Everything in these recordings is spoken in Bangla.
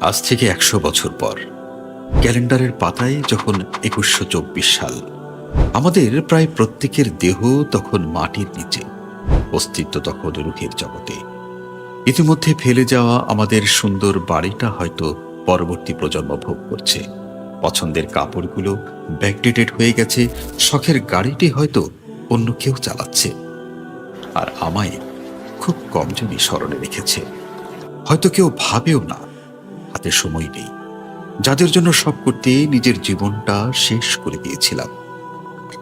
আজ থেকে ১০০ বছর পর ক্যালেন্ডারের পাতায় যখন ২১২৪ সাল, আমাদের প্রায় প্রত্যেকের দেহ তখন মাটির নিচে, অস্তিত্ব তখন রুহের জগতে। ইতিমধ্যে ফেলে যাওয়া আমাদের সুন্দর বাড়িটা হয়তো পরবর্তী প্রজন্ম ভোগ করছে, পছন্দের কাপড়গুলো ব্যাকডেটেড হয়ে গেছে, শখের গাড়িটি হয়তো অন্য কেউ চালাচ্ছে। আর আমায় খুব কমজনই স্মরণে রেখেছে, হয়তো কেউ ভাবেও না। হাতে সময় নেই, যাদের জন্য সব করতে নিজের জীবনটা শেষ করে দিয়েছিলাম।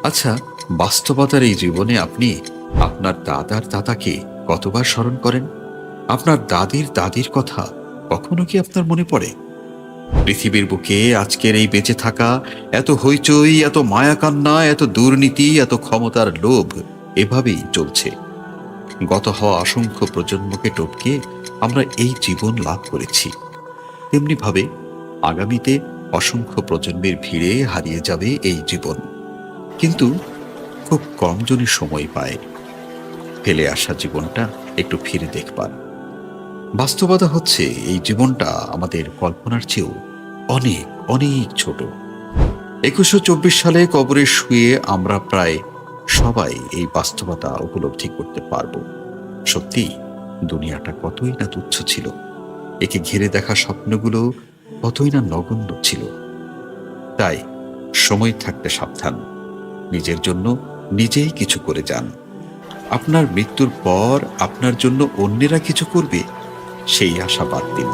আচ্ছা, বাস্তবতার এই জীবনে আপনি আপনার দাদার দাদাকে কতবার স্মরণ করেন? আপনার দাদির দাদির কথা কখনো কি আপনার মনে পড়ে? পৃথিবীর বুকে আজকের এই বেঁচে থাকা, এত হইচই, এত মায়াকান্না, এত দুর্নীতি, এত ক্ষমতার লোভ এভাবেই চলছে। গত হওয়া অসংখ্য প্রজন্মকে টপকে আমরা এই জীবন লাভ করেছি। তেমনি ভাবে আগামীতে অসংখ্য প্রজন্মের ভিড়ে হারিয়ে যাবে এই জীবন। কিন্তু খুব কমজনই সময় পায় ফেলে আসা জীবনটা একটু ফিরে দেখবার। বাস্তবতা হচ্ছে এই জীবনটা আমাদের কল্পনার চেয়েও অনেক অনেক ছোট। ২১২৪ সালে কবরে শুয়ে আমরা প্রায় সবাই এই বাস্তবতা উপলব্ধি করতে পারব। সত্যি দুনিয়াটা কতই না তুচ্ছ ছিল, একে ঘিরে দেখা স্বপ্নগুলো কতই না নগণ্য ছিল। তাই সময় থাকতে সাবধান, নিজের জন্য নিজেই কিছু করে যান। আপনার মৃত্যুর পর আপনার জন্য অন্যেরা কিছু করবে সেই আশা বাদ দিন।